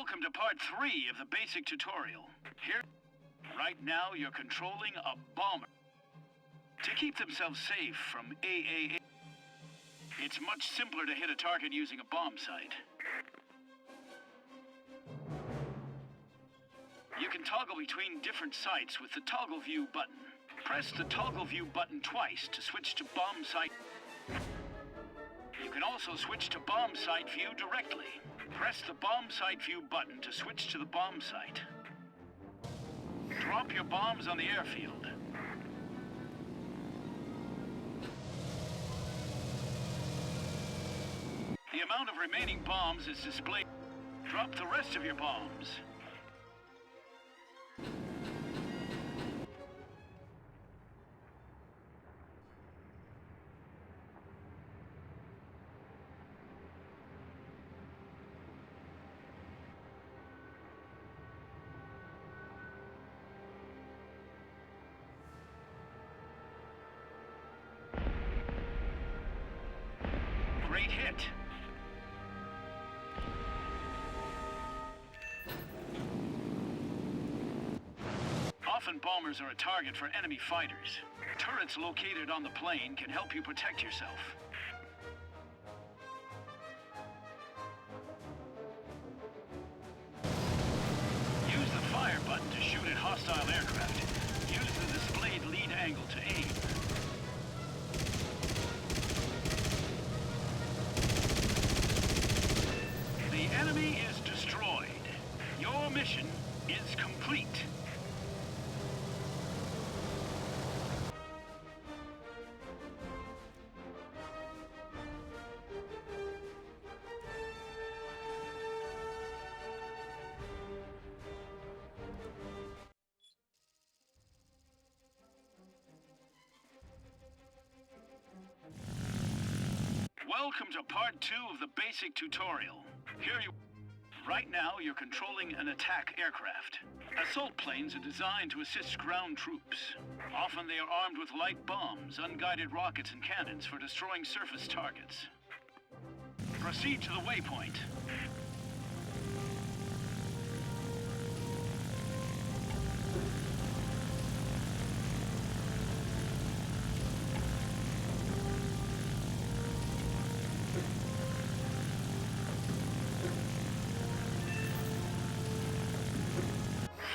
Welcome to part 3 of the basic tutorial. Here, right now, you're controlling a bomber. To keep themselves safe from AAA, it's much simpler to hit a target using a bomb sight. You can toggle between different sights with the toggle view button. Press the toggle view button twice to switch to bomb sight. You can also switch to bomb sight view directly. Press the bomb sight view button to switch to the bomb sight. Drop your bombs on the airfield. The amount of remaining bombs is displayed. Drop the rest of your bombs. Great hit. Often bombers are a target for enemy fighters. Turrets located on the plane can help you protect yourself. Use the fire button to shoot at hostile aircraft. Use the displayed lead angle to aim. The enemy is destroyed. Your mission is complete. Welcome to part 2 of the basic tutorial. Right now, you're controlling an attack aircraft. Assault planes are designed to assist ground troops. Often they are armed with light bombs, unguided rockets, and cannons for destroying surface targets. Proceed to the waypoint.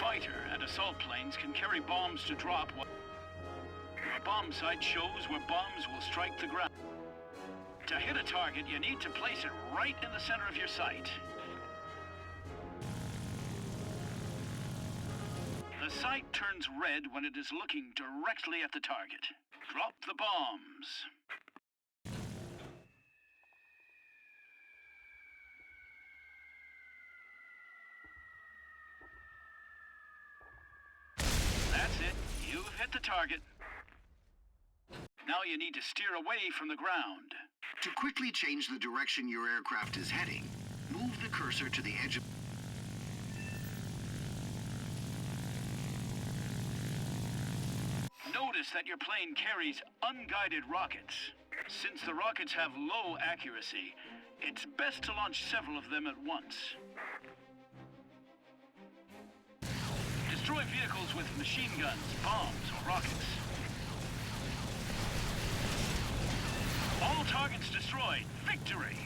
Fighter and assault planes can carry bombs to drop. A bomb sight shows where bombs will strike the ground. To hit a target, you need to place it right in the center of your sight. The sight turns red when it is looking directly at the target. Drop the bombs. That's it. You've hit the target. Now you need to steer away from the ground. To quickly change the direction your aircraft is heading, move the cursor to the edge of... Notice that your plane carries unguided rockets. Since the rockets have low accuracy, it's best to launch several of them at once. Destroy vehicles with machine guns, bombs, or rockets. All targets destroyed. Victory!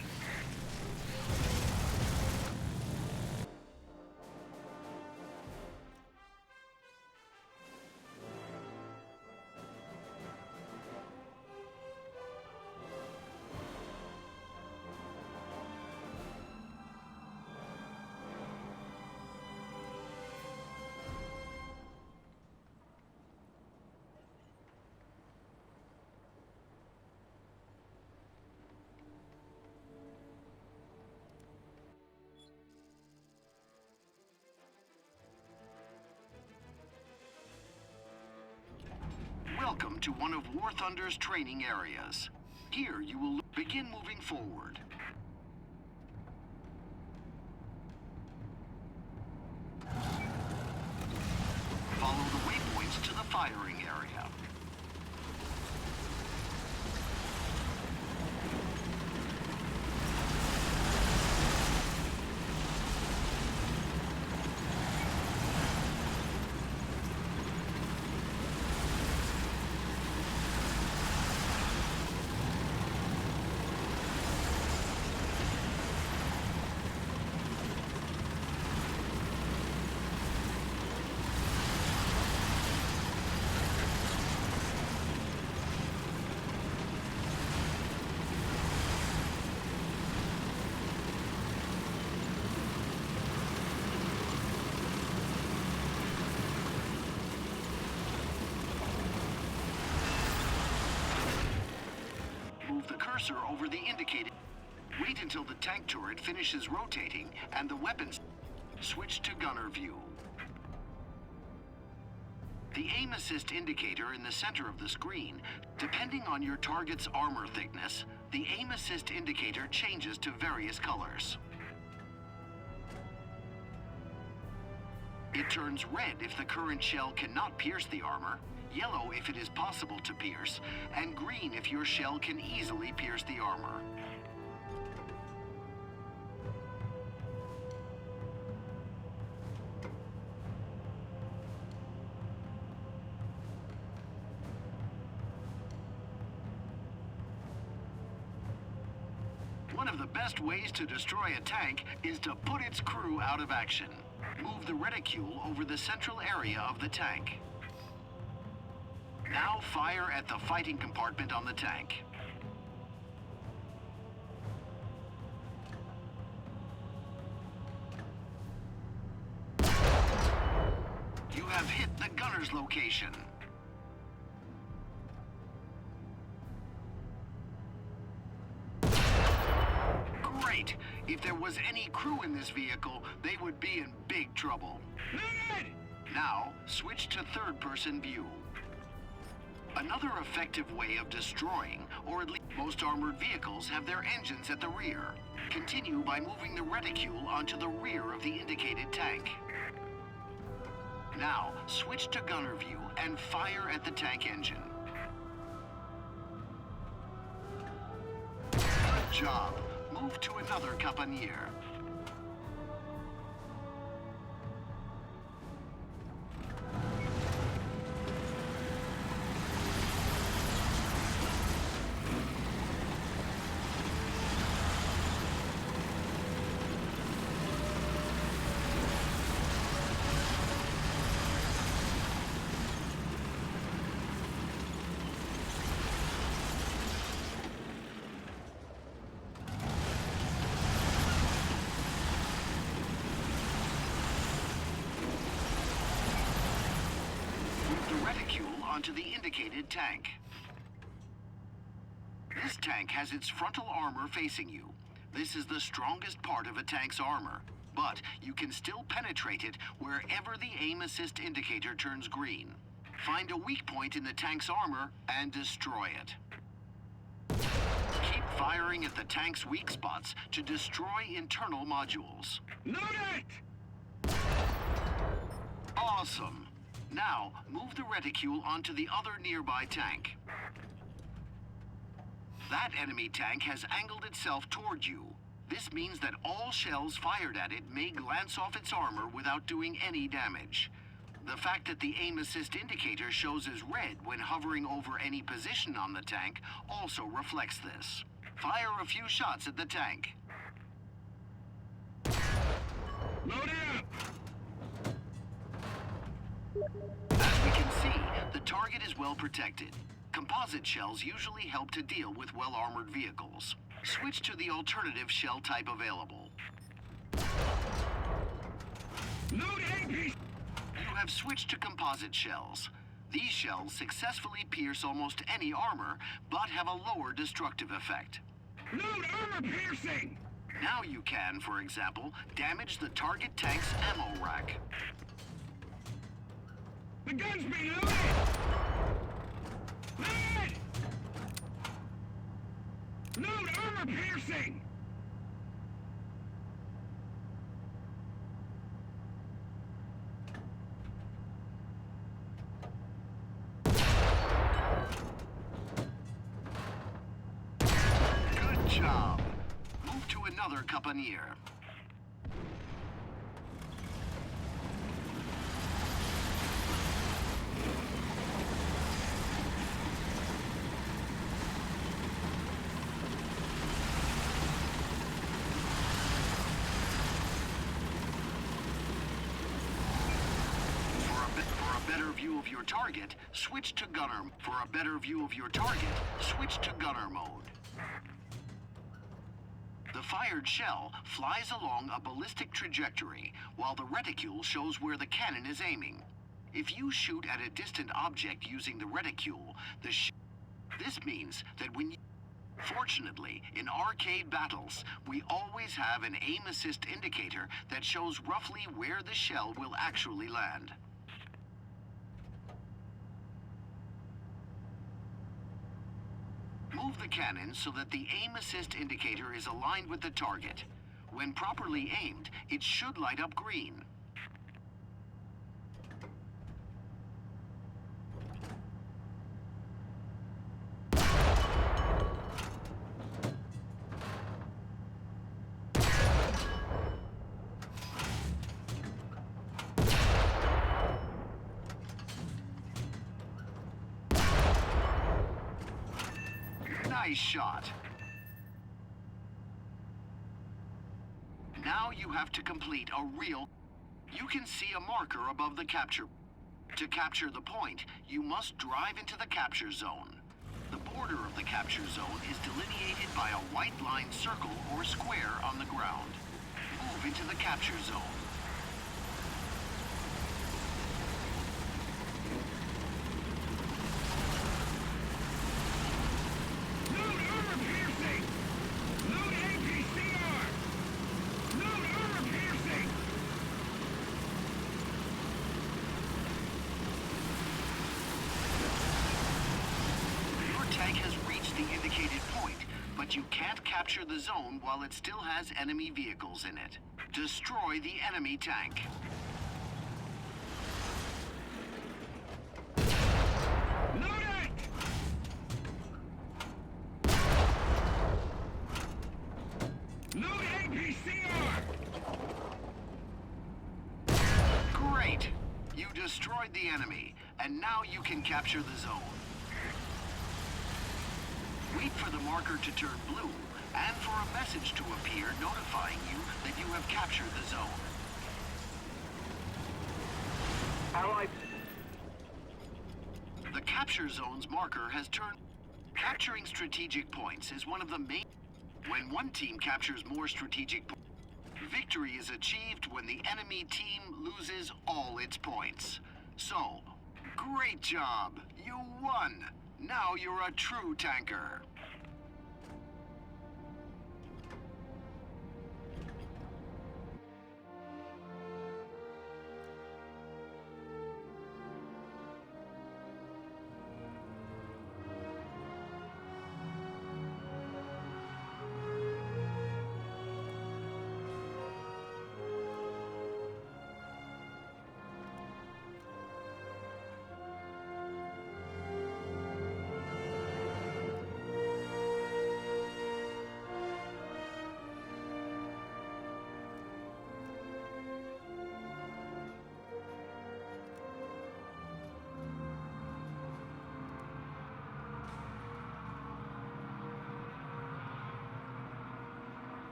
Welcome to one of War Thunder's training areas. Here you will begin moving forward. Follow the waypoints to the firing area. cursor over the indicated. Wait until the tank turret finishes rotating and the weapons. Switch to gunner view. The aim assist indicator in the center of the screen, depending on your target's armor thickness, the aim assist indicator changes to various colors. It turns red if the current shell cannot pierce the armor, yellow if it is possible to pierce, and green if your shell can easily pierce the armor. One of the best ways to destroy a tank is to put its crew out of action. Move the reticule over the central area of the tank. Now fire at the fighting compartment on the tank. You have hit the gunner's location. Great! If there was any crew in this vehicle, they would be in big trouble. Now, switch to third-person view. Another effective way of destroying, or at least most armored vehicles, have their engines at the rear. Continue by moving the reticule onto the rear of the indicated tank. Now, switch to gunner view and fire at the tank engine. Good job. Move to another caponier. Onto the indicated tank. This tank has its frontal armor facing you. This is the strongest part of a tank's armor, but you can still penetrate it wherever the aim assist indicator turns green. Find a weak point in the tank's armor and destroy it. Keep firing at the tank's weak spots to destroy internal modules. Load it! Awesome! Now, move the reticule onto the other nearby tank. That enemy tank has angled itself toward you. This means that all shells fired at it may glance off its armor without doing any damage. The fact that the aim assist indicator shows as red when hovering over any position on the tank also reflects this. Fire a few shots at the tank. Load it up! As we can see, the target is well protected. Composite shells usually help to deal with well-armored vehicles. Switch to the alternative shell type available. Load AP! You have switched to composite shells. These shells successfully pierce almost any armor, but have a lower destructive effect. Load armor piercing! Now you can, for example, damage the target tank's ammo rack. The gun's being loaded! Load! Load armor piercing! Good job. Move to another caponier. Target, switch to gunner. For a better view of your target, switch to gunner mode. The fired shell flies along a ballistic trajectory, while the reticule shows where the cannon is aiming. If you shoot at a distant object using the reticule, this means that when you... Fortunately, in arcade battles, we always have an aim assist indicator that shows roughly where the shell will actually land. Move the cannon so that the aim assist indicator is aligned with the target. When properly aimed, it should light up green. Nice shot. Now you have to complete a real... You can see a marker above the capture. To capture the point, you must drive into the capture zone. The border of the capture zone is delineated by a white line circle or square on the ground. Move into the capture zone. Tank has reached the indicated point, but you can't capture the zone while it still has enemy vehicles in it. Destroy the enemy tank. Loading! Load APCR! Great! You destroyed the enemy, and now you can capture the zone. Wait for the marker to turn blue, and for a message to appear notifying you that you have captured the zone. Allied. The capture zone's marker has turned... Capturing strategic points is one of the main... When one team captures more strategic points, victory is achieved when the enemy team loses all its points. So, great job! You won! Now you're a true tanker.